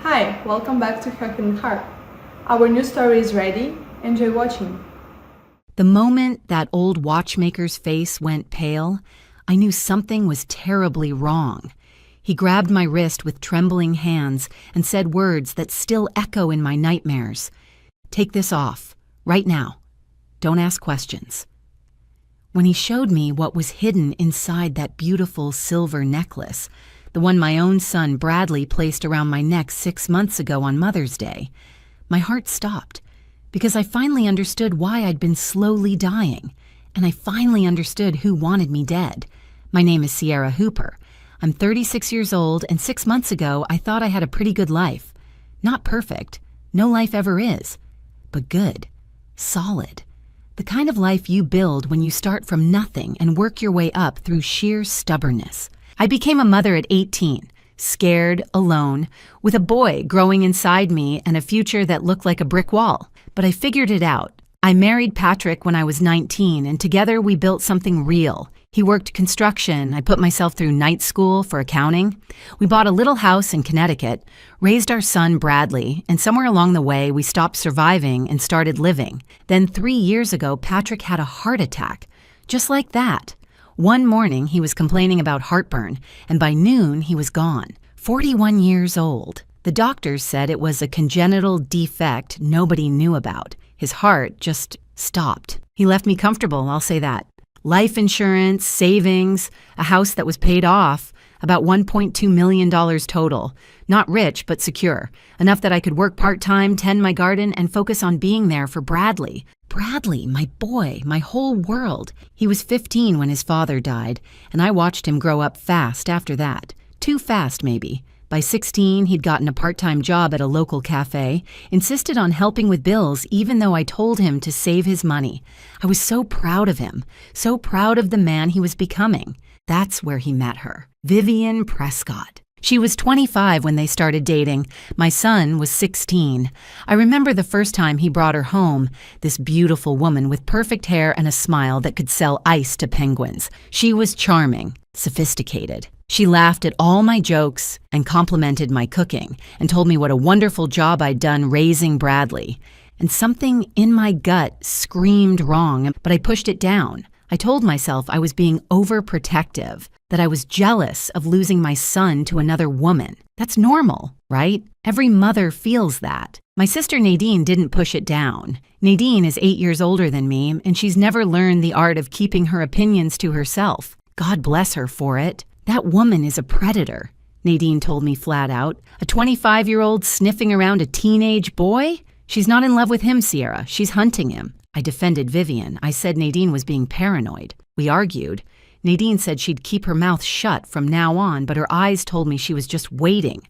Hi, welcome back to Sharpening Heart. Our new story is ready. Enjoy watching. The moment that old watchmaker's face went pale, I knew something was terribly wrong. He grabbed my wrist with trembling hands and said words that still echo in my nightmares. "Take this off, right now. Don't ask questions." When he showed me what was hidden inside that beautiful silver necklace, the one my own son Bradley placed around my neck 6 months ago on Mother's Day, my heart stopped because I finally understood why I'd been slowly dying, and I finally understood who wanted me dead. My name is Sierra Hooper. I'm 36 years old, and 6 months ago I thought I had a pretty good life. Not perfect, no life ever is, but good, solid. The kind of life you build when you start from nothing and work your way up through sheer stubbornness. I became a mother at 18, scared, alone, with a boy growing inside me and a future that looked like a brick wall. But I figured it out. I married Patrick when I was 19, and together we built something real. He worked construction. I put myself through night school for accounting. We bought a little house in Connecticut, raised our son Bradley, and somewhere along the way we stopped surviving and started living. Then 3 years ago, Patrick had a heart attack. Just like that. One morning he was complaining about heartburn, and by noon he was gone. 41 years old. The doctors said it was a congenital defect nobody knew about. His heart just stopped. He left me comfortable, I'll say that. Life insurance, savings, a house that was paid off, about $1.2 million total. Not rich, but secure. Enough that I could work part-time, tend my garden, and focus on being there for Bradley. Bradley, my boy, my whole world. He was 15 when his father died, and I watched him grow up fast after that. Too fast, maybe. By 16, he'd gotten a part-time job at a local cafe, insisted on helping with bills even though I told him to save his money. I was so proud of him, so proud of the man he was becoming. That's where he met her, Vivian Prescott. She was 25 when they started dating. My son was 16. I remember the first time he brought her home, this beautiful woman with perfect hair and a smile that could sell ice to penguins. She was charming, sophisticated. She laughed at all my jokes and complimented my cooking and told me what a wonderful job I'd done raising Bradley. And something in my gut screamed wrong, but I pushed it down. I told myself I was being overprotective, that I was jealous of losing my son to another woman. That's normal, right? Every mother feels that. My sister Nadine didn't push it down. Nadine is 8 years older than me, and she's never learned the art of keeping her opinions to herself. God bless her for it. That woman is a predator, Nadine told me flat out. A 25-year-old sniffing around a teenage boy? She's not in love with him, Sierra. She's hunting him. I defended Vivian. I said Nadine was being paranoid. We argued. Nadine said she'd keep her mouth shut from now on, but her eyes told me she was just waiting,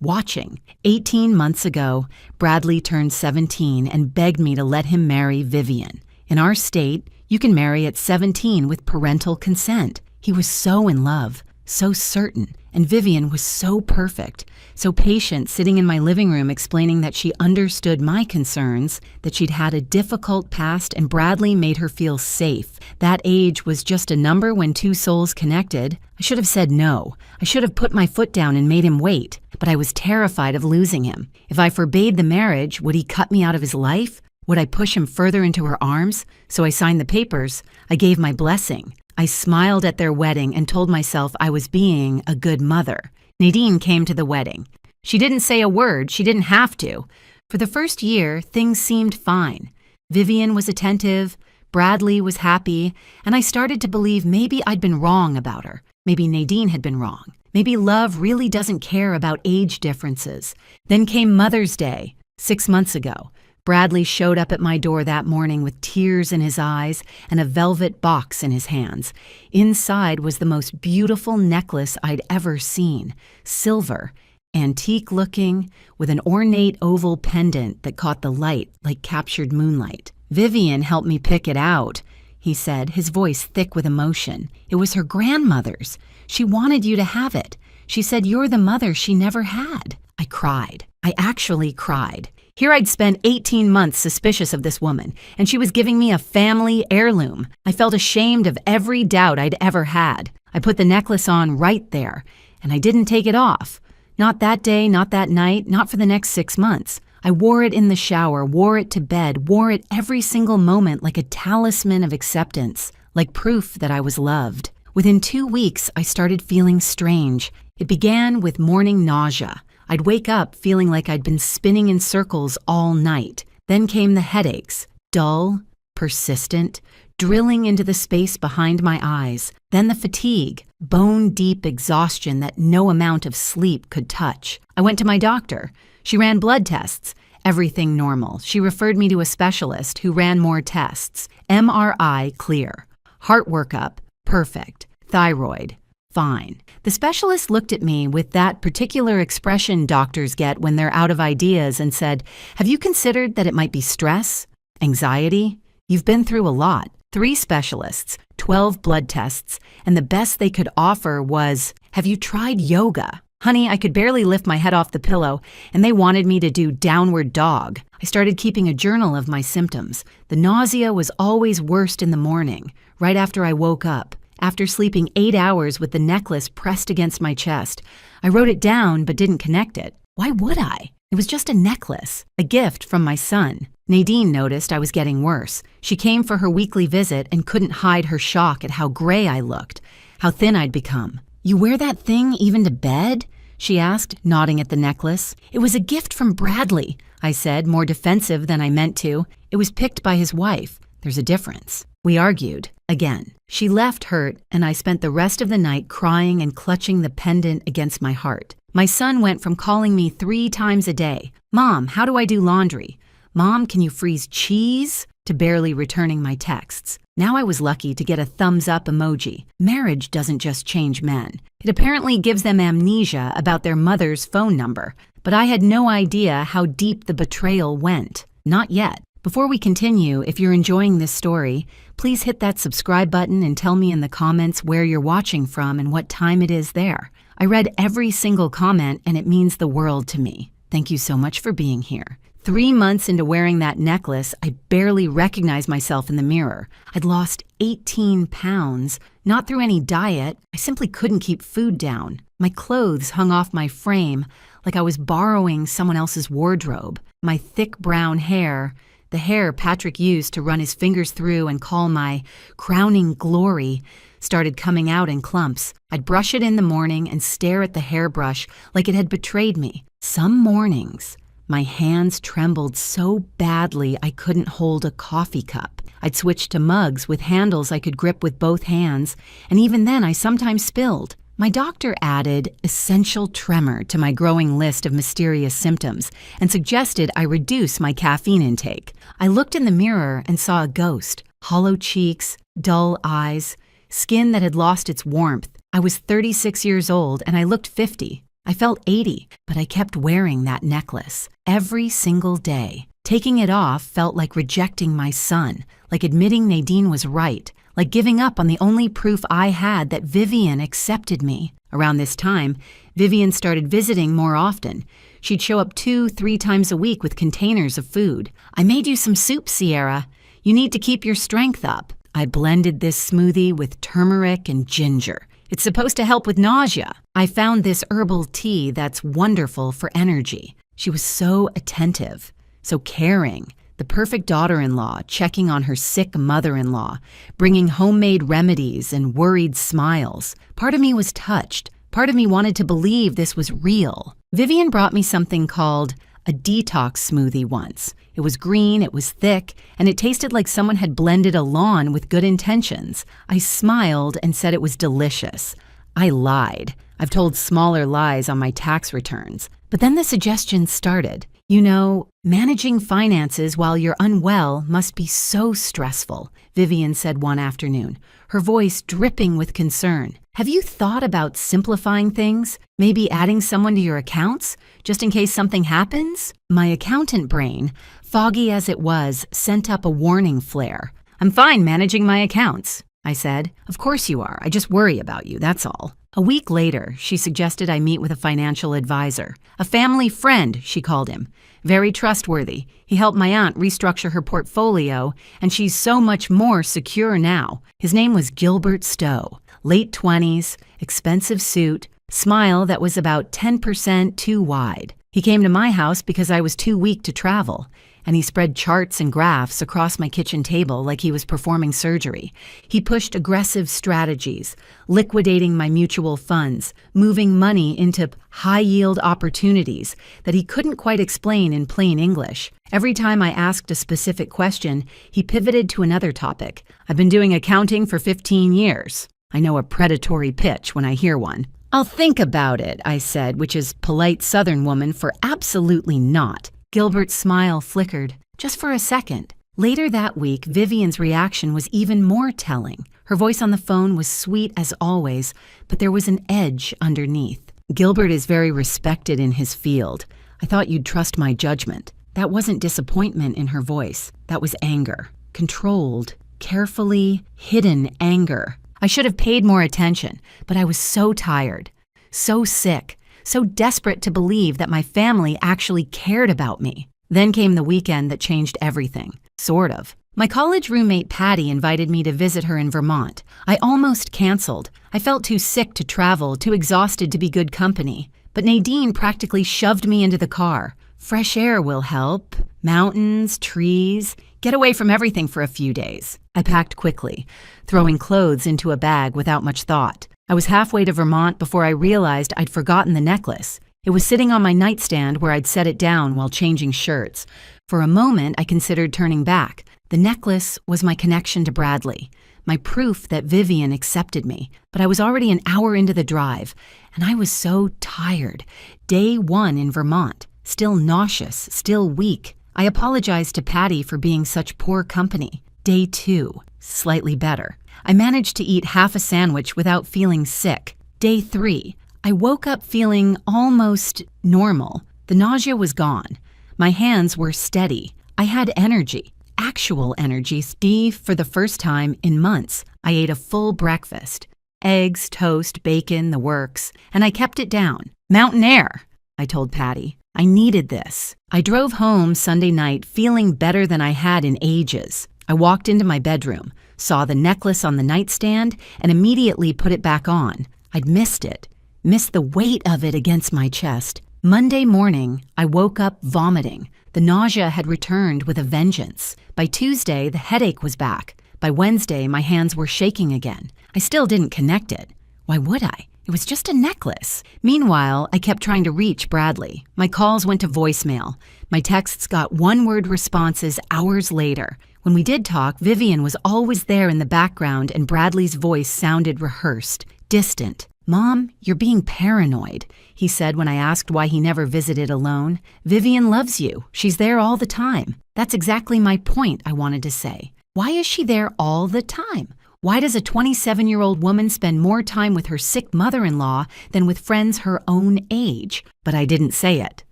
watching. 18 months ago, Bradley turned 17 and begged me to let him marry Vivian. In our state, you can marry at 17 with parental consent. He was so in love, so certain, and Vivian was so perfect, so patient, sitting in my living room explaining that she understood my concerns, that she'd had a difficult past, and Bradley made her feel safe. That age was just a number when two souls connected. I should have said no. I should have put my foot down and made him wait, but I was terrified of losing him. If I forbade the marriage, would he cut me out of his life? Would I push him further into her arms? So I signed the papers. I gave my blessing. I smiled at their wedding and told myself I was being a good mother. Nadine came to the wedding. She didn't say a word. She didn't have to. For the first year, things seemed fine. Vivian was attentive, Bradley was happy, and I started to believe maybe I'd been wrong about her. Maybe Nadine had been wrong. Maybe love really doesn't care about age differences. Then came Mother's Day, 6 months ago. Bradley showed up at my door that morning with tears in his eyes and a velvet box in his hands. Inside was the most beautiful necklace I'd ever seen, silver, antique-looking, with an ornate oval pendant that caught the light like captured moonlight. "Vivian helped me pick it out," he said, his voice thick with emotion. "It was her grandmother's. She wanted you to have it. She said you're the mother she never had." I cried. I actually cried. Here I'd spent 18 months suspicious of this woman, and she was giving me a family heirloom. I felt ashamed of every doubt I'd ever had. I put the necklace on right there, and I didn't take it off. Not that day, not that night, not for the next 6 months. I wore it in the shower, wore it to bed, wore it every single moment like a talisman of acceptance, like proof that I was loved. Within 2 weeks, I started feeling strange. It began with morning nausea. I'd wake up feeling like I'd been spinning in circles all night. Then came the headaches, dull, persistent, drilling into the space behind my eyes. Then the fatigue, bone-deep exhaustion that no amount of sleep could touch. I went to my doctor. She ran blood tests. Everything normal. She referred me to a specialist who ran more tests. MRI, clear. Heart workup, perfect. Thyroid, fine. The specialist looked at me with that particular expression doctors get when they're out of ideas and said, "Have you considered that it might be stress? Anxiety? You've been through a lot." 3 specialists, 12 blood tests, and the best they could offer was, "Have you tried yoga?" Honey, I could barely lift my head off the pillow, and they wanted me to do downward dog. I started keeping a journal of my symptoms. The nausea was always worst in the morning, right after I woke up. After sleeping 8 hours with the necklace pressed against my chest, I wrote it down but didn't connect it. Why would I? It was just a necklace, a gift from my son. Nadine noticed I was getting worse. She came for her weekly visit and couldn't hide her shock at how gray I looked, how thin I'd become. "You wear that thing even to bed?" she asked, nodding at the necklace. "It was a gift from Bradley," I said, more defensive than I meant to. "It was picked by his wife. There's a difference." We argued, again. She left hurt, and I spent the rest of the night crying and clutching the pendant against my heart. My son went from calling me 3 times a day, "Mom, how do I do laundry? Mom, can you freeze cheese?" to barely returning my texts. Now I was lucky to get a thumbs-up emoji. Marriage doesn't just change men. It apparently gives them amnesia about their mother's phone number. But I had no idea how deep the betrayal went. Not yet. Before we continue, if you're enjoying this story, please hit that subscribe button and tell me in the comments where you're watching from and what time it is there. I read every single comment, and it means the world to me. Thank you so much for being here. 3 months into wearing that necklace, I barely recognized myself in the mirror. I'd lost 18 pounds, not through any diet. I simply couldn't keep food down. My clothes hung off my frame like I was borrowing someone else's wardrobe. My thick brown hair, the hair Patrick used to run his fingers through and call my crowning glory, started coming out in clumps. I'd brush it in the morning and stare at the hairbrush like it had betrayed me. Some mornings, my hands trembled so badly I couldn't hold a coffee cup. I'd switch to mugs with handles I could grip with both hands, and even then I sometimes spilled. My doctor added essential tremor to my growing list of mysterious symptoms and suggested I reduce my caffeine intake. I looked in the mirror and saw a ghost, hollow cheeks, dull eyes, skin that had lost its warmth. I was 36 years old and I looked 50. I felt 80, but I kept wearing that necklace every single day. Taking it off felt like rejecting my son, like admitting Nadine was right, like giving up on the only proof I had that Vivian accepted me. Around this time, Vivian started visiting more often. She'd show up 2-3 times a week with containers of food. "I made you some soup, Sierra. You need to keep your strength up." I blended this smoothie with turmeric and ginger. It's supposed to help with nausea. I found this herbal tea that's wonderful for energy. She was so attentive, so caring. The perfect daughter-in-law, checking on her sick mother-in-law, bringing homemade remedies and worried smiles. Part of me was touched. Part of me wanted to believe this was real. Vivian brought me something called a detox smoothie once. It was green, it was thick, and it tasted like someone had blended a lawn with good intentions. I smiled and said it was delicious. I lied. I've told smaller lies on my tax returns. But then the suggestions started. "You know, managing finances while you're unwell must be so stressful," Vivian said one afternoon, her voice dripping with concern. "Have you thought about simplifying things? Maybe adding someone to your accounts, just in case something happens?" My accountant brain, foggy as it was, sent up a warning flare. "I'm fine managing my accounts," I said. "Of course you are. I just worry about you, that's all." A week later, she suggested I meet with a financial advisor. A family friend, she called him. Very trustworthy. He helped my aunt restructure her portfolio, and she's so much more secure now. His name was Gilbert Stowe. Late 20s, expensive suit, smile that was about 10% too wide. He came to my house because I was too weak to travel, and he spread charts and graphs across my kitchen table like he was performing surgery. He pushed aggressive strategies, liquidating my mutual funds, moving money into high-yield opportunities that he couldn't quite explain in plain English. Every time I asked a specific question, he pivoted to another topic. I've been doing accounting for 15 years. I know a predatory pitch when I hear one. I'll think about it, I said, which is polite Southern woman for absolutely not. Gilbert's smile flickered, just for a second. Later that week, Vivian's reaction was even more telling. Her voice on the phone was sweet as always, but there was an edge underneath. Gilbert is very respected in his field. I thought you'd trust my judgment. That wasn't disappointment in her voice. That was anger. Controlled, carefully hidden anger. I should have paid more attention, but I was so tired, so sick, so desperate to believe that my family actually cared about me. Then came the weekend that changed everything, sort of. My college roommate Patty invited me to visit her in Vermont. I almost canceled. I felt too sick to travel, too exhausted to be good company. But Nadine practically shoved me into the car. Fresh air will help. Mountains, trees. Get away from everything for a few days. I packed quickly, throwing clothes into a bag without much thought. I was halfway to Vermont before I realized I'd forgotten the necklace. It was sitting on my nightstand where I'd set it down while changing shirts. For a moment, I considered turning back. The necklace was my connection to Bradley, my proof that Vivian accepted me. But I was already an hour into the drive, and I was so tired. Day 1 in Vermont, still nauseous, still weak. I apologized to Patty for being such poor company. Day 2, slightly better. I managed to eat half a sandwich without feeling sick. Day 3, I woke up feeling almost normal. The nausea was gone. My hands were steady. I had energy, actual energy. For the first time in months, I ate a full breakfast. Eggs, toast, bacon, the works, and I kept it down. Mountain air, I told Patty. I needed this. I drove home Sunday night feeling better than I had in ages. I walked into my bedroom, saw the necklace on the nightstand, and immediately put it back on. I'd missed it, missed the weight of it against my chest. Monday morning, I woke up vomiting. The nausea had returned with a vengeance. By Tuesday, the headache was back. By Wednesday, my hands were shaking again. I still didn't connect it. Why would I? It was just a necklace. Meanwhile, I kept trying to reach Bradley. My calls went to voicemail. My texts got one-word responses hours later. When we did talk, Vivian was always there in the background and Bradley's voice sounded rehearsed, distant. "Mom, you're being paranoid," he said when I asked why he never visited alone. "Vivian loves you. She's there all the time." That's exactly my point, I wanted to say. Why is she there all the time? Why does a 27-year-old woman spend more time with her sick mother-in-law than with friends her own age? But I didn't say it.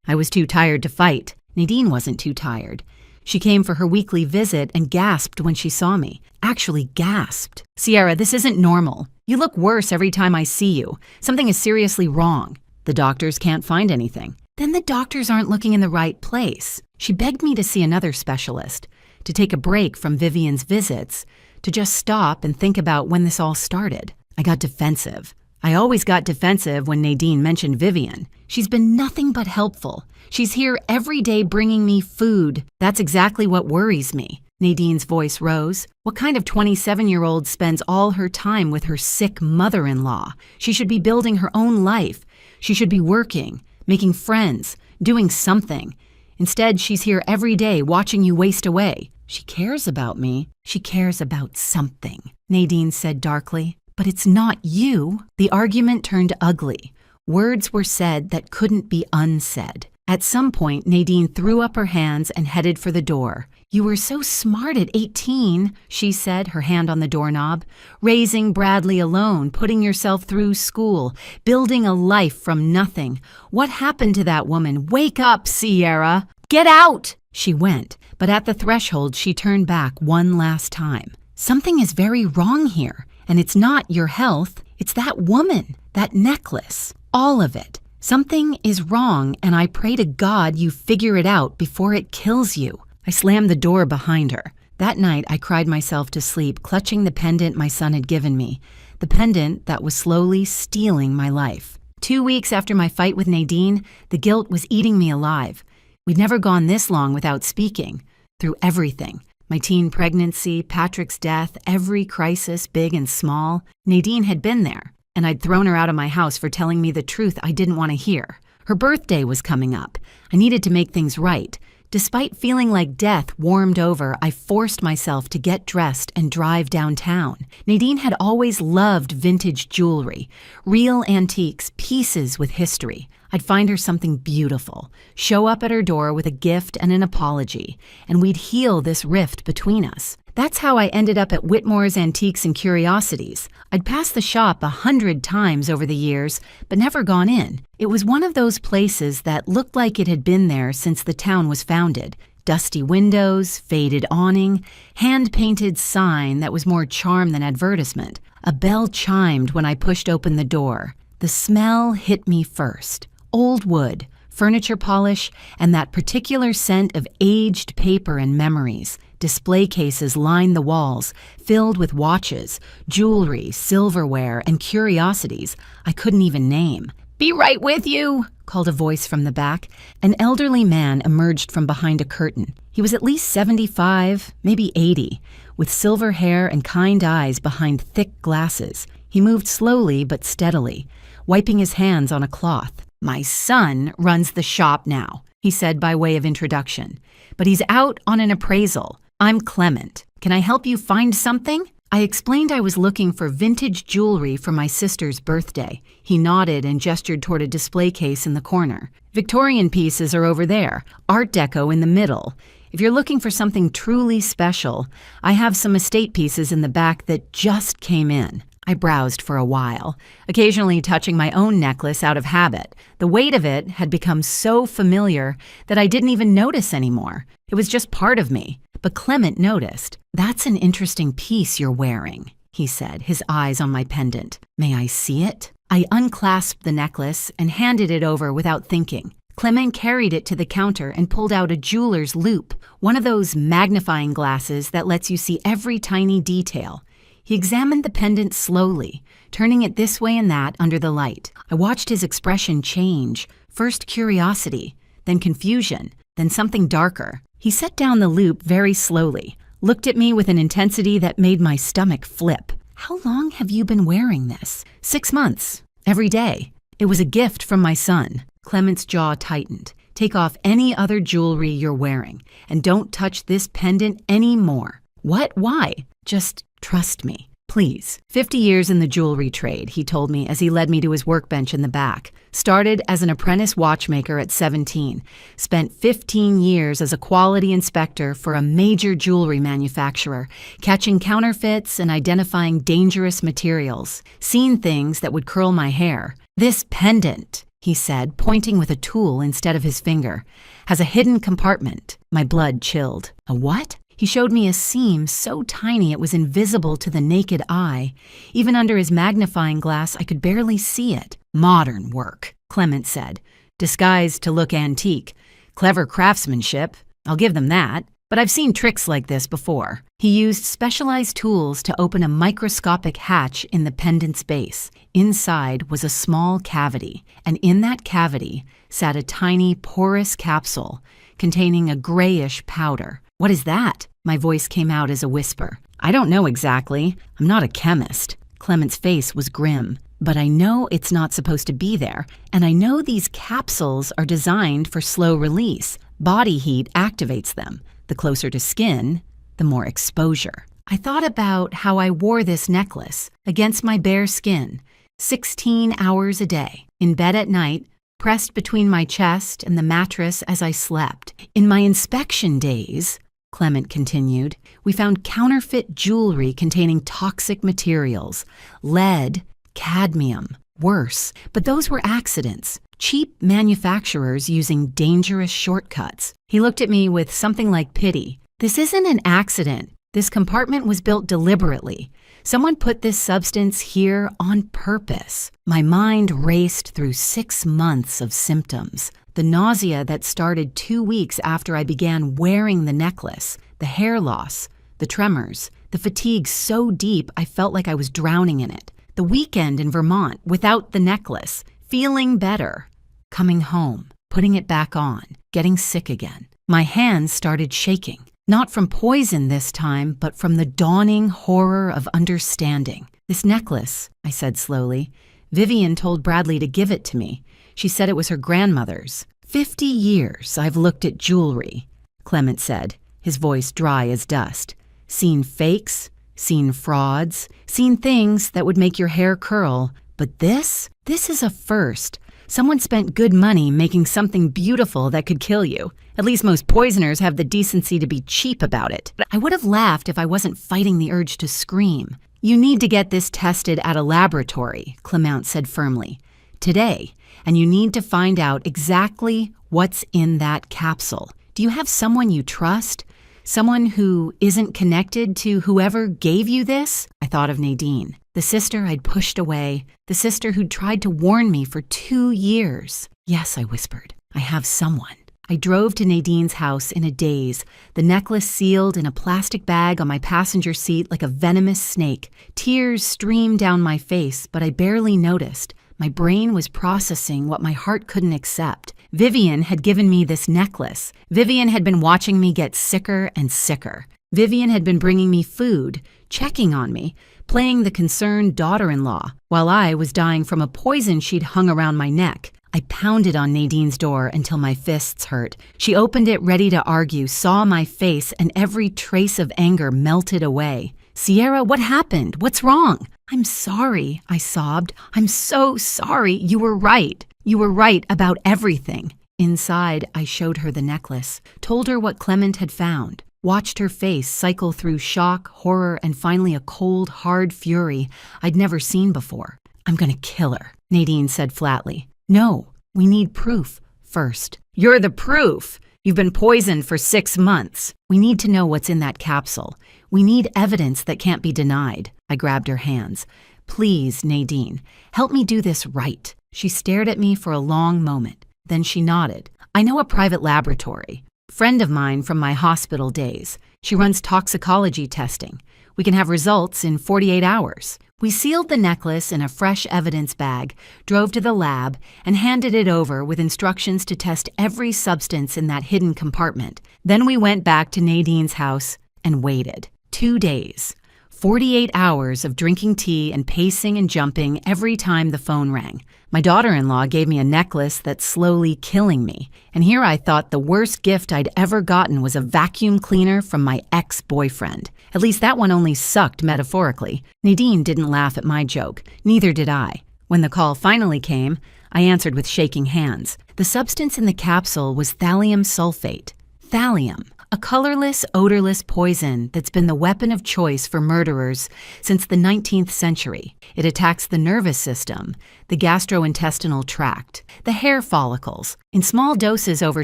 I was too tired to fight. Nadine wasn't too tired. She came for her weekly visit and gasped when she saw me. Actually gasped. "Sierra, this isn't normal. You look worse every time I see you. Something is seriously wrong. The doctors can't find anything." Then the doctors aren't looking in the right place. She begged me to see another specialist, to take a break from Vivian's visits, to just stop and think about when this all started. I got defensive. I always got defensive when Nadine mentioned Vivian. She's been nothing but helpful. She's here every day bringing me food. That's exactly what worries me. Nadine's voice rose. What kind of 27-year-old spends all her time with her sick mother-in-law? She should be building her own life. She should be working, making friends, doing something. Instead, she's here every day watching you waste away. She cares about me. She cares about something, Nadine said darkly. But it's not you. The argument turned ugly. Words were said that couldn't be unsaid. At some point, Nadine threw up her hands and headed for the door. "You were so smart at 18, she said, her hand on the doorknob. "Raising Bradley alone, putting yourself through school, building a life from nothing. What happened to that woman? Wake up, Sierra! Get out!" She went, but at the threshold she turned back one last time. "Something is very wrong here, and it's not your health. It's that woman, that necklace, all of it. Something is wrong, and I pray to God you figure it out before it kills you." I slammed the door behind her. That night, I cried myself to sleep, clutching the pendant my son had given me, the pendant that was slowly stealing my life. 2 weeks after my fight with Nadine, the guilt was eating me alive. We'd never gone this long without speaking. Through everything. My teen pregnancy, Patrick's death, every crisis, big and small. Nadine had been there, and I'd thrown her out of my house for telling me the truth I didn't want to hear. Her birthday was coming up. I needed to make things right. Despite feeling like death warmed over, I forced myself to get dressed and drive downtown. Nadine had always loved vintage jewelry, real antiques, pieces with history. I'd find her something beautiful, show up at her door with a gift and an apology, and we'd heal this rift between us. That's how I ended up at Whitmore's Antiques and Curiosities. I'd passed the shop 100 times over the years, but never gone in. It was one of those places that looked like it had been there since the town was founded. Dusty windows, faded awning, hand-painted sign that was more charm than advertisement. A bell chimed when I pushed open the door. The smell hit me first. Old wood, furniture polish, and that particular scent of aged paper and memories. Display cases lined the walls, filled with watches, jewelry, silverware, and curiosities I couldn't even name. "Be right with you," called a voice from the back. An elderly man emerged from behind a curtain. He was at least 75, maybe 80, with silver hair and kind eyes behind thick glasses. He moved slowly but steadily, wiping his hands on a cloth. "My son runs the shop now," he said by way of introduction. "But he's out on an appraisal. I'm Clement. Can I help you find something?" I explained I was looking for vintage jewelry for my sister's birthday. He nodded and gestured toward a display case in the corner. "Victorian pieces are over there, Art Deco in the middle. If you're looking for something truly special, I have some estate pieces in the back that just came in." I browsed for a while, occasionally touching my own necklace out of habit. The weight of it had become so familiar that I didn't even notice anymore. It was just part of me. But Clement noticed. "That's an interesting piece you're wearing," he said, his eyes on my pendant. "May I see it?" I unclasped the necklace and handed it over without thinking. Clement carried it to the counter and pulled out a jeweler's loupe, one of those magnifying glasses that lets you see every tiny detail. He examined the pendant slowly, turning it this way and that under the light. I watched his expression change, first curiosity, then confusion, then something darker. He set down the loupe very slowly, looked at me with an intensity that made my stomach flip. "How long have you been wearing this?" "6 months. Every day. It was a gift from my son." Clement's jaw tightened. "Take off any other jewelry you're wearing, and don't touch this pendant anymore." "What? Why?" "Just trust me. Please." 50 years in the jewelry trade, he told me as he led me to his workbench in the back. Started as an apprentice watchmaker at 17. Spent 15 years as a quality inspector for a major jewelry manufacturer, catching counterfeits and identifying dangerous materials. Seen things that would curl my hair. "This pendant," he said, pointing with a tool instead of his finger, "has a hidden compartment." My blood chilled. "A what?" He showed me a seam so tiny it was invisible to the naked eye. Even under his magnifying glass, I could barely see it. "Modern work," Clement said, "disguised to look antique. Clever craftsmanship, I'll give them that. But I've seen tricks like this before." He used specialized tools to open a microscopic hatch in the pendant's base. Inside was a small cavity, and in that cavity sat a tiny porous capsule containing a grayish powder. "What is that?" My voice came out as a whisper. "I don't know exactly. I'm not a chemist." Clement's face was grim. "But I know it's not supposed to be there, and I know these capsules are designed for slow release. Body heat activates them. The closer to skin, the more exposure." I thought about how I wore this necklace against my bare skin, 16 hours a day, in bed at night, pressed between my chest and the mattress as I slept. "In my inspection days," Clement continued, "we found counterfeit jewelry containing toxic materials, lead, cadmium, worse. But those were accidents, cheap manufacturers using dangerous shortcuts." He looked at me with something like pity. "This isn't an accident. This compartment was built deliberately. Someone put this substance here on purpose." My mind raced through 6 months of symptoms. The nausea that started 2 weeks after I began wearing the necklace, the hair loss, the tremors, the fatigue so deep I felt like I was drowning in it. The weekend in Vermont without the necklace, feeling better, coming home, putting it back on, getting sick again. My hands started shaking, not from poison this time, but from the dawning horror of understanding. "This necklace," I said slowly. "Vivian told Bradley to give it to me. She said it was her grandmother's. 50 years I've looked at jewelry," Clement said, his voice dry as dust. "Seen fakes, seen frauds, seen things that would make your hair curl. But this is a first. Someone spent good money making something beautiful that could kill you. At least most poisoners have the decency to be cheap about it." I would have laughed if I wasn't fighting the urge to scream. "You need to get this tested at a laboratory," Clement said firmly. "Today, and you need to find out exactly what's in that capsule. Do you have someone you trust? Someone who isn't connected to whoever gave you this?" I thought of Nadine, the sister I'd pushed away, the sister who'd tried to warn me for 2 years. "Yes," I whispered, "I have someone." I drove to Nadine's house in a daze, the necklace sealed in a plastic bag on my passenger seat like a venomous snake. Tears streamed down my face, but I barely noticed. My brain was processing what my heart couldn't accept. Vivian had given me this necklace. Vivian had been watching me get sicker and sicker. Vivian had been bringing me food, checking on me, playing the concerned daughter-in-law, while I was dying from a poison she'd hung around my neck. I pounded on Nadine's door until my fists hurt. She opened it ready to argue, saw my face, and every trace of anger melted away. "Sierra, what happened? What's wrong?" "I'm sorry," I sobbed. "I'm so sorry. You were right. You were right about everything." Inside, I showed her the necklace, told her what Clement had found, watched her face cycle through shock, horror, and finally a cold, hard fury I'd never seen before. "I'm gonna kill her," Nadine said flatly. "No, we need proof first." "You're the proof. You've been poisoned for 6 months. We need to know what's in that capsule. We need evidence that can't be denied." I grabbed her hands. "Please, Nadine, help me do this right." She stared at me for a long moment. Then she nodded. "I know a private laboratory. Friend of mine from my hospital days. She runs toxicology testing. We can have results in 48 hours. We sealed the necklace in a fresh evidence bag, drove to the lab, and handed it over with instructions to test every substance in that hidden compartment. Then we went back to Nadine's house and waited. 2 days. 48 hours of drinking tea and pacing and jumping every time the phone rang. My daughter-in-law gave me a necklace that's slowly killing me, and here I thought the worst gift I'd ever gotten was a vacuum cleaner from my ex-boyfriend. At least that one only sucked metaphorically. Nadine didn't laugh at my joke, neither did I. When the call finally came, I answered with shaking hands. The substance in the capsule was thallium sulfate. Thallium, a colorless, odorless poison that's been the weapon of choice for murderers since the 19th century. It attacks the nervous system, the gastrointestinal tract, the hair follicles. In small doses over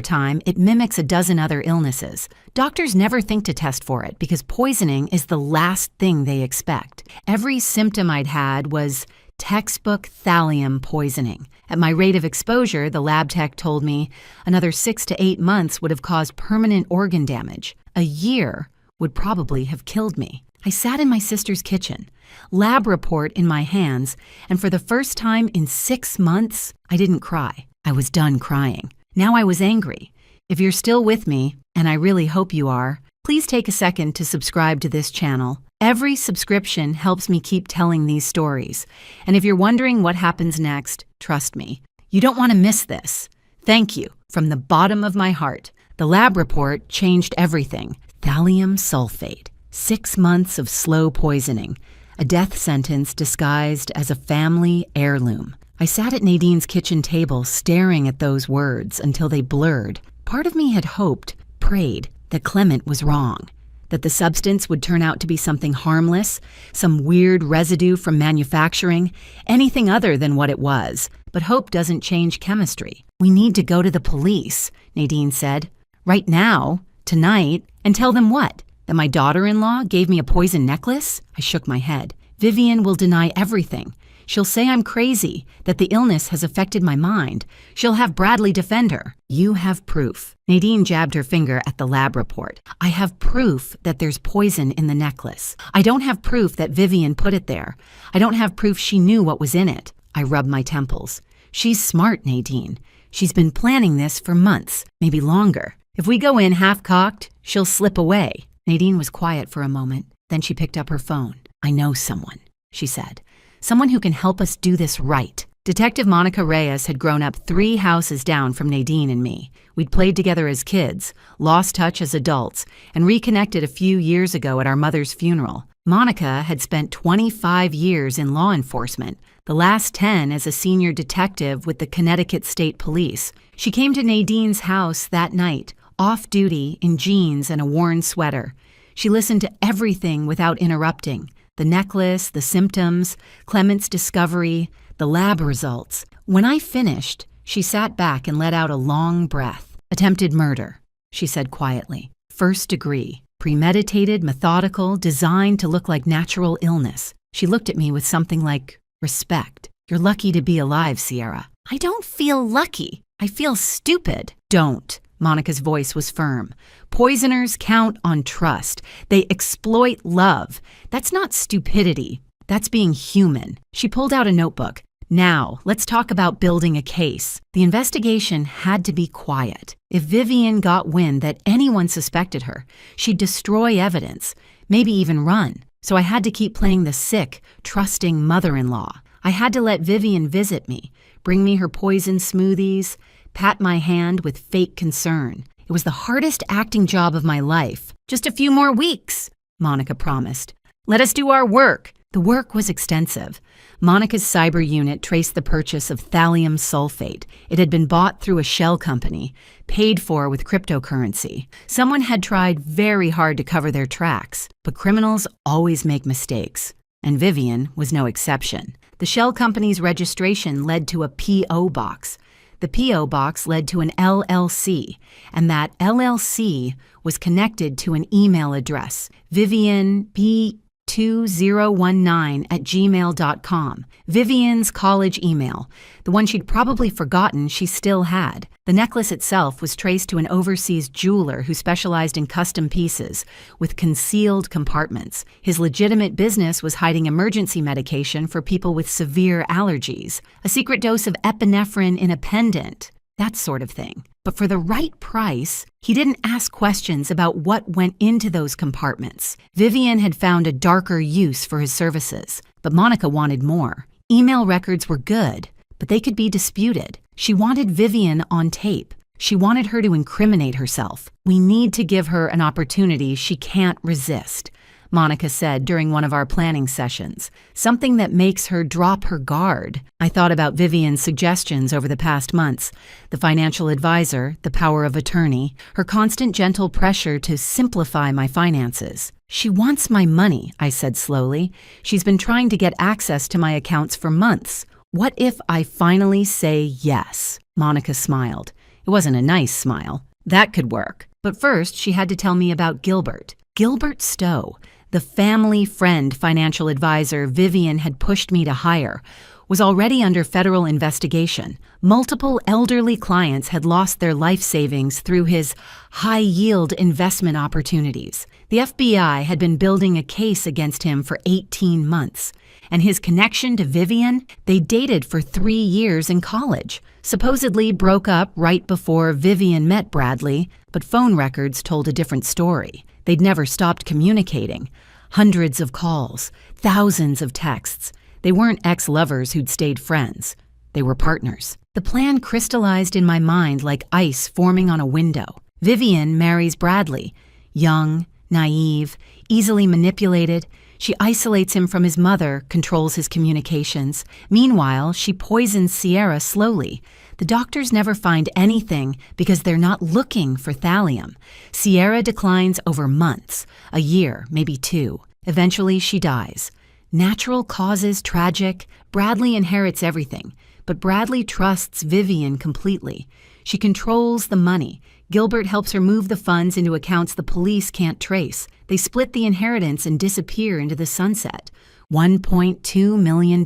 time, it mimics a dozen other illnesses. Doctors never think to test for it because poisoning is the last thing they expect. Every symptom I'd had was textbook thallium poisoning. At my rate of exposure, the lab tech told me, another 6 to 8 months would have caused permanent organ damage. A year would probably have killed me. I sat in my sister's kitchen, lab report in my hands, and for the first time in 6 months, I didn't cry. I was done crying. Now I was angry. If you're still with me, and I really hope you are, please take a second to subscribe to this channel. Every subscription helps me keep telling these stories. And if you're wondering what happens next, trust me, you don't want to miss this. Thank you from the bottom of my heart. The lab report changed everything. Thallium sulfate. 6 months of slow poisoning. A death sentence disguised as a family heirloom. I sat at Nadine's kitchen table staring at those words until they blurred. Part of me had hoped, prayed, that Clement was wrong. That the substance would turn out to be something harmless, some weird residue from manufacturing, anything other than what it was. But hope doesn't change chemistry. "We need to go to the police," Nadine said. "Right now, tonight, and tell them what? That my daughter-in-law gave me a poison necklace?" I shook my head. "Vivian will deny everything. She'll say I'm crazy, that the illness has affected my mind. She'll have Bradley defend her." "You have proof." Nadine jabbed her finger at the lab report. "I have proof that there's poison in the necklace. I don't have proof that Vivian put it there. I don't have proof she knew what was in it." I rubbed my temples. She's smart, Nadine. She's been planning this for months, maybe longer. If we go in half-cocked, she'll slip away. Nadine was quiet for a moment. Then she picked up her phone. I know someone, she said. Someone who can help us do this right. Detective Monica Reyes had grown up 3 houses down from Nadine and me. We'd played together as kids, lost touch as adults, and reconnected a few years ago at our mother's funeral. Monica had spent 25 years in law enforcement, the last 10 as a senior detective with the Connecticut State Police. She came to Nadine's house that night, off-duty in jeans and a worn sweater. She listened to everything without interrupting. The necklace, the symptoms, Clement's discovery, the lab results. When I finished, she sat back and let out a long breath. Attempted murder, she said quietly. 1st degree. Premeditated, methodical, designed to look like natural illness. She looked at me with something like respect. You're lucky to be alive, Sierra. I don't feel lucky. I feel stupid. Don't. Monica's voice was firm. Poisoners count on trust. They exploit love. That's not stupidity. That's being human. She pulled out a notebook. Now, let's talk about building a case. The investigation had to be quiet. If Vivian got wind that anyone suspected her, she'd destroy evidence, maybe even run. So I had to keep playing the sick, trusting mother-in-law. I had to let Vivian visit me, bring me her poison smoothies, pat my hand with fake concern. It was the hardest acting job of my life. Just a few more weeks, Monica promised. Let us do our work. The work was extensive. Monica's cyber unit traced the purchase of thallium sulfate. It had been bought through a shell company, paid for with cryptocurrency. Someone had tried very hard to cover their tracks, but criminals always make mistakes, and Vivian was no exception. The shell company's registration led to a P.O. box. The P.O. box led to an LLC, and that LLC was connected to an email address, vivianp2019@gmail.com. Vivian's college email, the one she'd probably forgotten she still had. The necklace itself was traced to an overseas jeweler who specialized in custom pieces with concealed compartments. His legitimate business was hiding emergency medication for people with severe allergies, a secret dose of epinephrine in a pendant, that sort of thing. But for the right price, he didn't ask questions about what went into those compartments. Vivian had found a darker use for his services, but Monica wanted more. Email records were good, but they could be disputed. She wanted Vivian on tape. She wanted her to incriminate herself. We need to give her an opportunity she can't resist, Monica said during one of our planning sessions, something that makes her drop her guard. I thought about Vivian's suggestions over the past months, the financial advisor, the power of attorney, her constant gentle pressure to simplify my finances. She wants my money, I said slowly. She's been trying to get access to my accounts for months. What if I finally say yes? Monica smiled. It wasn't a nice smile. That could work. But first, she had to tell me about Gilbert. Gilbert Stowe, the family friend financial advisor Vivian had pushed me to hire, was already under federal investigation. Multiple elderly clients had lost their life savings through his high-yield investment opportunities. The FBI had been building a case against him for 18 months. And his connection to Vivian, they dated for 3 years in college, supposedly broke up right before Vivian met Bradley, but phone records told a different story. They'd never stopped communicating. Hundreds of calls, thousands of texts. They weren't ex-lovers who'd stayed friends. They were partners. The plan crystallized in my mind like ice forming on a window. Vivian marries Bradley. Young, naive, easily manipulated. She isolates him from his mother, controls his communications. Meanwhile, she poisons Sierra slowly. The doctors never find anything because they're not looking for thallium. Sierra declines over months, a year, maybe 2. Eventually, she dies. Natural causes, tragic. Bradley inherits everything, but Bradley trusts Vivian completely. She controls the money. Gilbert helps her move the funds into accounts the police can't trace. They split the inheritance and disappear into the sunset. $1.2 million.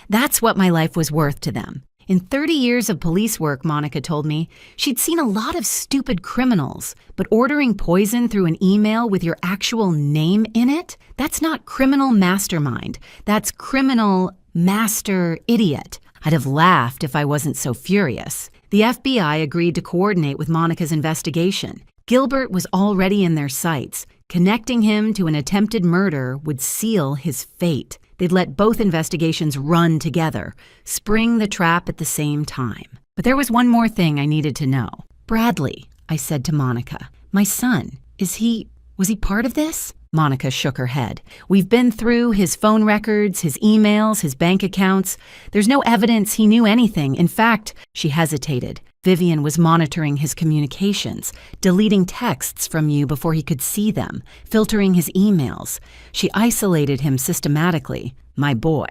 That's what my life was worth to them. In 30 years of police work, Monica told me, she'd seen a lot of stupid criminals, but ordering poison through an email with your actual name in it? That's not criminal mastermind. That's criminal master idiot. I'd have laughed if I wasn't so furious. The FBI agreed to coordinate with Monica's investigation. Gilbert was already in their sights. Connecting him to an attempted murder would seal his fate. They'd let both investigations run together, spring the trap at the same time. But there was one more thing I needed to know. Bradley, I said to Monica, my son, was he part of this? Monica shook her head. We've been through his phone records, his emails, his bank accounts. There's no evidence he knew anything. In fact, she hesitated. Vivian was monitoring his communications, deleting texts from you before he could see them, filtering his emails. She isolated him systematically. My boy.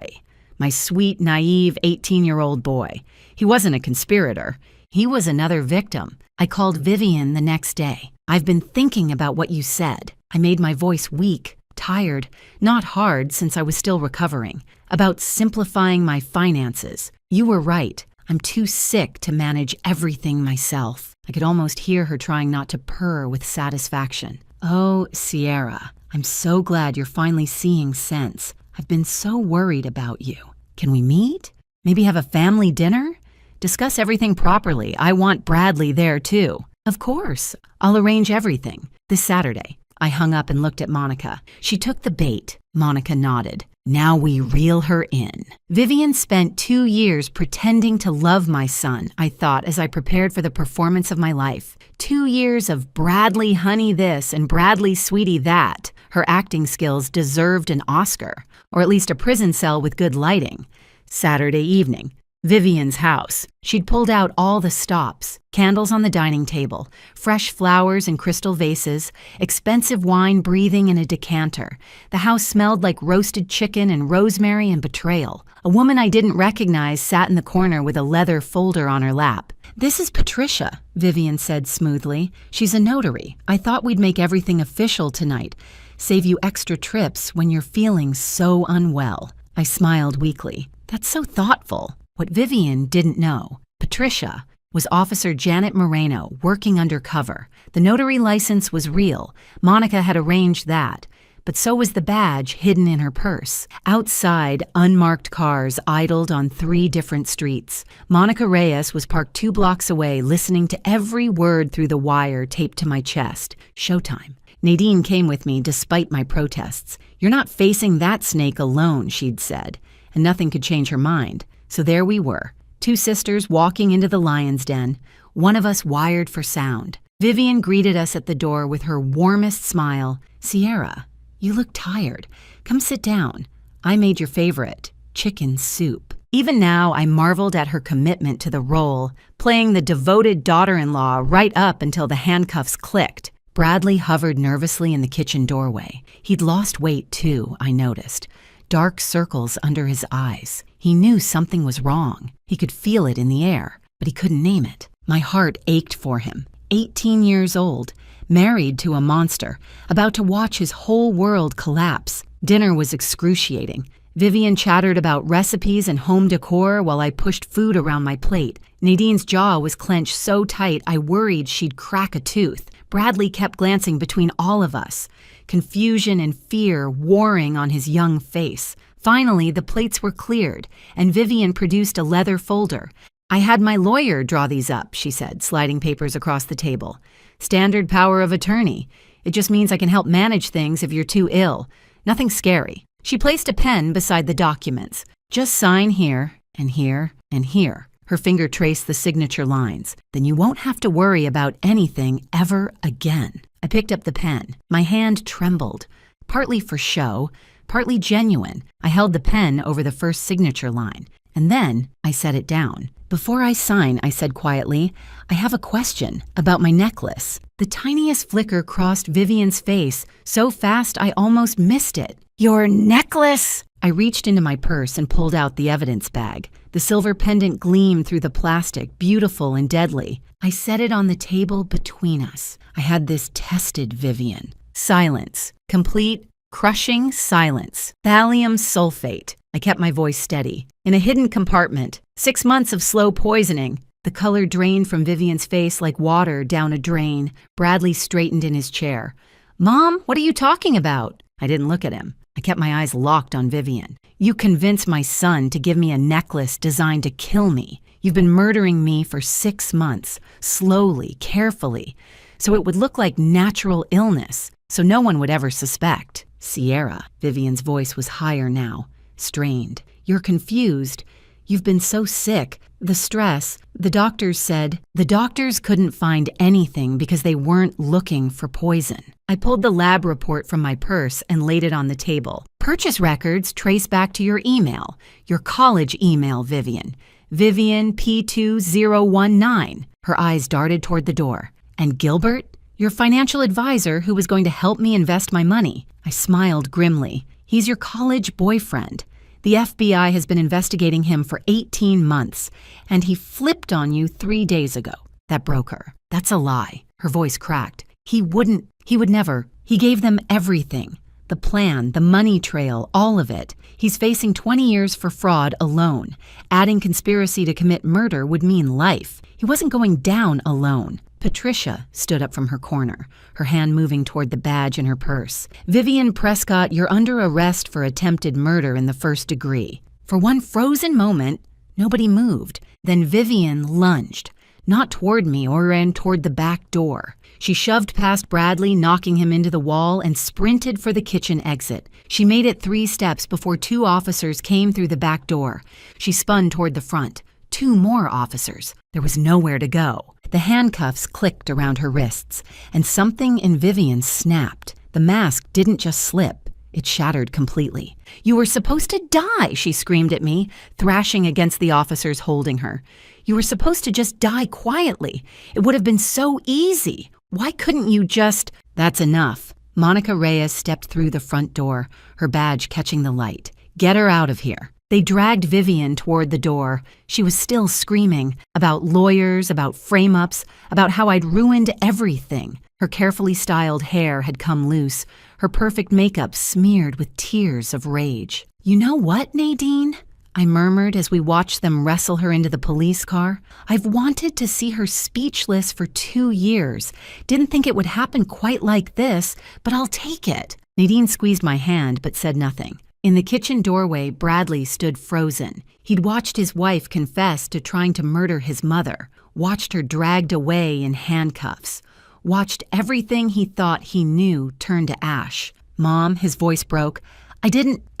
My sweet, naive 18-year-old boy. He wasn't a conspirator. He was another victim. I called Vivian the next day. I've been thinking about what you said. I made my voice weak, tired, not hard since I was still recovering, about simplifying my finances. You were right. I'm too sick to manage everything myself. I could almost hear her trying not to purr with satisfaction. Oh, Sierra, I'm so glad you're finally seeing sense. I've been so worried about you. Can we meet? Maybe have a family dinner? Discuss everything properly. I want Bradley there too. Of course. I'll arrange everything. This Saturday. I hung up and looked at Monica. She took the bait. Monica nodded. Now we reel her in. Vivian spent 2 years pretending to love my son, I thought as I prepared for the performance of my life. 2 years of Bradley honey this and Bradley sweetie that. Her acting skills deserved an Oscar, or at least a prison cell with good lighting. Saturday evening. Vivian's house. She'd pulled out all the stops, candles on the dining table, fresh flowers in crystal vases, expensive wine breathing in a decanter. The house smelled like roasted chicken and rosemary and betrayal. A woman I didn't recognize sat in the corner with a leather folder on her lap. This is Patricia, Vivian said smoothly. She's a notary. I thought we'd make everything official tonight. Save you extra trips when you're feeling so unwell. I smiled weakly. That's so thoughtful. What Vivian didn't know, Patricia, was Officer Janet Moreno working undercover. The notary license was real. Monica had arranged that. But so was the badge hidden in her purse. Outside, unmarked cars idled on 3 different streets. Monica Reyes was parked 2 blocks away, listening to every word through the wire taped to my chest. Showtime. Nadine came with me despite my protests. You're not facing that snake alone, she'd said. And nothing could change her mind. So there we were, 2 sisters walking into the lion's den, one of us wired for sound. Vivian greeted us at the door with her warmest smile. Sierra, you look tired. Come sit down. I made your favorite, chicken soup. Even now, I marveled at her commitment to the role, playing the devoted daughter-in-law right up until the handcuffs clicked. Bradley hovered nervously in the kitchen doorway. He'd lost weight too, I noticed. Dark circles under his eyes. He knew something was wrong. He could feel it in the air, but he couldn't name it. My heart ached for him. 18 years old, married to a monster, about to watch his whole world collapse. Dinner was excruciating. Vivian chattered about recipes and home decor while I pushed food around my plate. Nadine's jaw was clenched so tight I worried she'd crack a tooth. Bradley kept glancing between all of us, confusion and fear warring on his young face. Finally, the plates were cleared, and Vivian produced a leather folder. I had my lawyer draw these up, she said, sliding papers across the table. Standard power of attorney. It just means I can help manage things if you're too ill. Nothing scary. She placed a pen beside the documents. Just sign here, and here, and here. Her finger traced the signature lines. Then you won't have to worry about anything ever again. I picked up the pen. My hand trembled, partly for show, partly genuine. I held the pen over the first signature line, and then I set it down. Before I sign, I said quietly, I have a question about my necklace. The tiniest flicker crossed Vivian's face, so fast I almost missed it. Your necklace! I reached into my purse and pulled out the evidence bag. The silver pendant gleamed through the plastic, beautiful and deadly. I set it on the table between us. I had this tested Vivian. Silence. Complete, crushing silence. Thallium sulfate. I kept my voice steady. In a hidden compartment. 6 months of slow poisoning. The color drained from Vivian's face like water down a drain. Bradley straightened in his chair. Mom, what are you talking about? I didn't look at him. I kept my eyes locked on Vivian. "You convinced my son to give me a necklace designed to kill me. You've been murdering me for 6 months, slowly, carefully, so it would look like natural illness, so no one would ever suspect." "Sierra," Vivian's voice was higher now, strained. "You're confused. You've been so sick. The stress. The doctors couldn't find anything because they weren't looking for poison." I pulled the lab report from my purse and laid it on the table. "Purchase records trace back to your email, your college email, Vivian. Vivian P2019. Her eyes darted toward the door. "And Gilbert? Your financial advisor who was going to help me invest my money." I smiled grimly. "He's your college boyfriend. The FBI has been investigating him for 18 months, and he flipped on you 3 days ago." That broke her. "That's a lie." Her voice cracked. He would never. He gave them everything. The plan, the money trail, all of it. He's facing 20 years for fraud alone. Adding conspiracy to commit murder would mean life. He wasn't going down alone. Patricia stood up from her corner, her hand moving toward the badge in her purse. "Vivian Prescott, you're under arrest for attempted murder in the 1st degree." For one frozen moment, nobody moved. Then Vivian lunged, not toward me or ran toward the back door. She shoved past Bradley, knocking him into the wall, and sprinted for the kitchen exit. She made it 3 steps before 2 officers came through the back door. She spun toward the front. 2 more officers. There was nowhere to go. The handcuffs clicked around her wrists, and something in Vivian snapped. The mask didn't just slip. It shattered completely. "You were supposed to die," she screamed at me, thrashing against the officers holding her. "You were supposed to just die quietly. It would have been so easy. Why couldn't you just—" "That's enough." Monica Reyes stepped through the front door, her badge catching the light. "Get her out of here." They dragged Vivian toward the door. She was still screaming about lawyers, about frame-ups, about how I'd ruined everything. Her carefully styled hair had come loose, her perfect makeup smeared with tears of rage. "You know what, Nadine?" I murmured as we watched them wrestle her into the police car. "I've wanted to see her speechless for 2 years. Didn't think it would happen quite like this, but I'll take it." Nadine squeezed my hand but said nothing. In the kitchen doorway, Bradley stood frozen. He'd watched his wife confess to trying to murder his mother, watched her dragged away in handcuffs, watched everything he thought he knew turn to ash. "Mom," his voice broke, I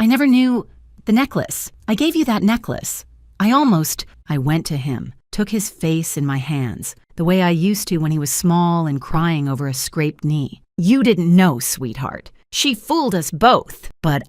never knew the necklace. I gave you that necklace. I went to him, took his face in my hands, the way I used to when he was small and crying over a scraped knee. "You didn't know, sweetheart. She fooled us both, but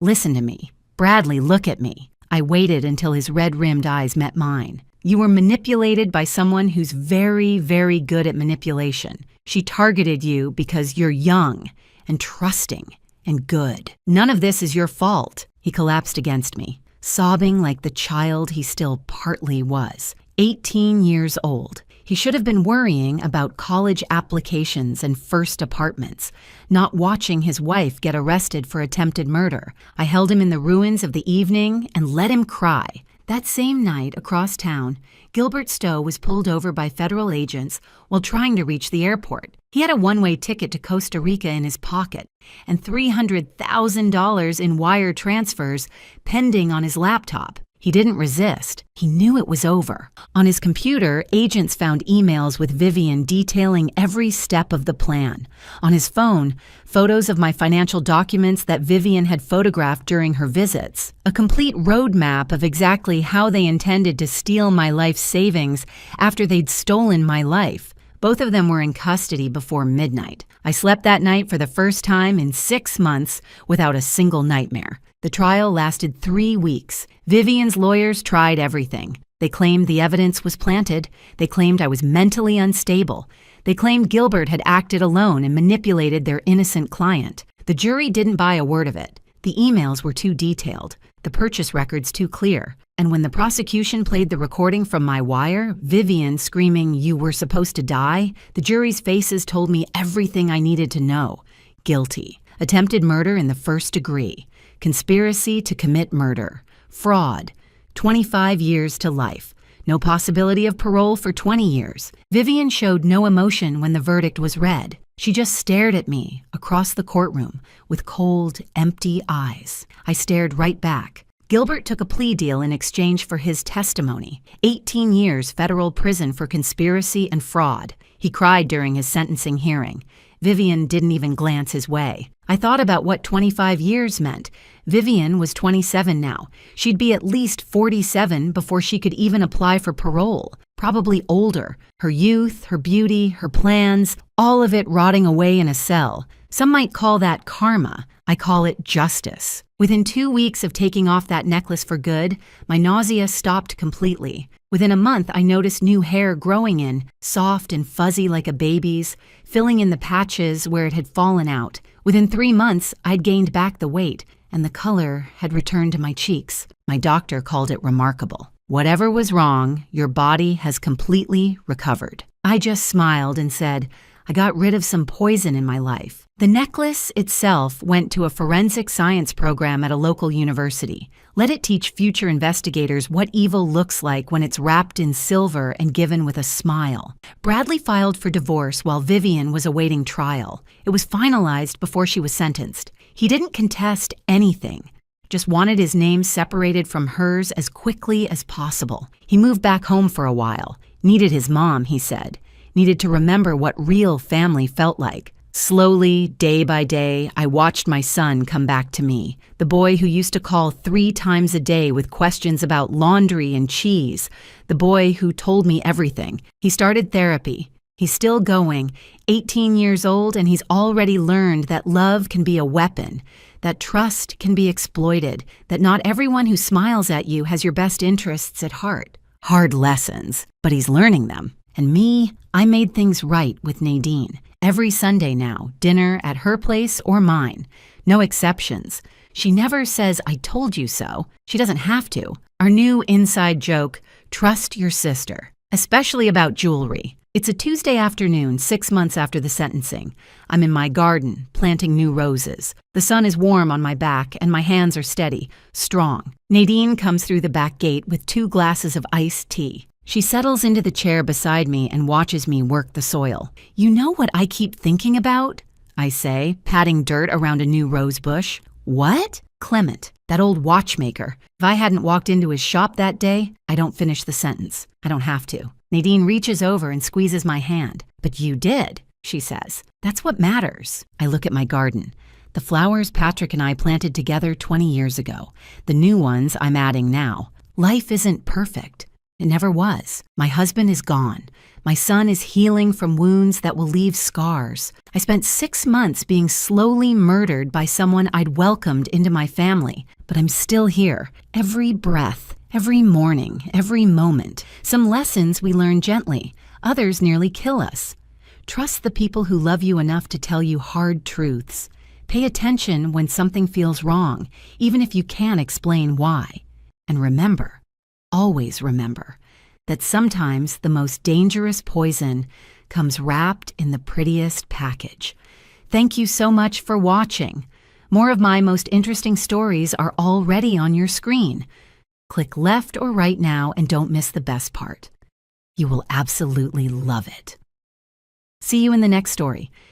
Listen to me. Bradley, look at me." I waited until his red-rimmed eyes met mine. "You were manipulated by someone who's very, very good at manipulation. She targeted you because you're young and trusting and good. None of this is your fault." He collapsed against me, sobbing like the child he still partly was. 18 years old. He should have been worrying about college applications and first apartments, not watching his wife get arrested for attempted murder. I held him in the ruins of the evening and let him cry. That same night, across town, Gilbert Stowe was pulled over by federal agents while trying to reach the airport. He had a one-way ticket to Costa Rica in his pocket and $300,000 in wire transfers pending on his laptop. He didn't resist. He knew it was over. On his computer, agents found emails with Vivian detailing every step of the plan. On his phone, photos of my financial documents that Vivian had photographed during her visits. A complete roadmap of exactly how they intended to steal my life savings after they'd stolen my life. Both of them were in custody before midnight. I slept that night for the first time in 6 months without a single nightmare. The trial lasted 3 weeks. Vivian's lawyers tried everything. They claimed the evidence was planted. They claimed I was mentally unstable. They claimed Gilbert had acted alone and manipulated their innocent client. The jury didn't buy a word of it. The emails were too detailed, the purchase records too clear. And when the prosecution played the recording from my wire, Vivian screaming, "You were supposed to die," the jury's faces told me everything I needed to know. Guilty. Attempted murder in the 1st degree. Conspiracy to commit murder. Fraud. 25 years to life. No possibility of parole for 20 years. Vivian showed no emotion when the verdict was read. She just stared at me across the courtroom with cold, empty eyes. I stared right back. Gilbert took a plea deal in exchange for his testimony. 18 years federal prison for conspiracy and fraud. He cried during his sentencing hearing. Vivian didn't even glance his way. I thought about what 25 years meant. Vivian was 27 now. She'd be at least 47 before she could even apply for parole. Probably older. Her youth, her beauty, her plans, all of it rotting away in a cell. Some might call that karma. I call it justice. Within 2 weeks of taking off that necklace for good, my nausea stopped completely. Within a month, I noticed new hair growing in, soft and fuzzy like a baby's, filling in the patches where it had fallen out. Within 3 months, I'd gained back the weight, and the color had returned to my cheeks. My doctor called it remarkable. Whatever was wrong, your body has completely recovered. I just smiled and said, I got rid of some poison in my life. The necklace itself went to a forensic science program at a local university. Let it teach future investigators what evil looks like when it's wrapped in silver and given with a smile. Bradley filed for divorce while Vivian was awaiting trial. It was finalized before she was sentenced. He didn't contest anything, just wanted his name separated from hers as quickly as possible. He moved back home for a while. Needed his mom, he said. Needed to remember what real family felt like. Slowly, day by day, I watched my son come back to me. The boy who used to call 3 times a day with questions about laundry and cheese. The boy who told me everything. He started therapy. He's still going, 18 years old, and he's already learned that love can be a weapon, that trust can be exploited, that not everyone who smiles at you has your best interests at heart. Hard lessons, but he's learning them. And me, I made things right with Nadine. Every Sunday now, dinner at her place or mine. No exceptions. She never says, I told you so. She doesn't have to. Our new inside joke, trust your sister. Especially about jewelry. It's a Tuesday afternoon, 6 months after the sentencing. I'm in my garden, planting new roses. The sun is warm on my back, and my hands are steady, strong. Nadine comes through the back gate with 2 glasses of iced tea. She settles into the chair beside me and watches me work the soil. You know what I keep thinking about? I say, patting dirt around a new rose bush. What? Clement, that old watchmaker. If I hadn't walked into his shop that day, I don't finish the sentence. I don't have to. Nadine reaches over and squeezes my hand. But you did, she says. That's what matters. I look at my garden. The flowers Patrick and I planted together 20 years ago. The new ones I'm adding now. Life isn't perfect. It never was. My husband is gone. My son is healing from wounds that will leave scars. I spent 6 months being slowly murdered by someone I'd welcomed into my family. But I'm still here. Every breath, every morning, every moment. Some lessons we learn gently. Others nearly kill us. Trust the people who love you enough to tell you hard truths. Pay attention when something feels wrong, even if you can't explain why. And remember, always remember, that sometimes the most dangerous poison comes wrapped in the prettiest package. Thank you so much for watching. More of my most interesting stories are already on your screen. Click left or right now and don't miss the best part. You will absolutely love it. See you in the next story.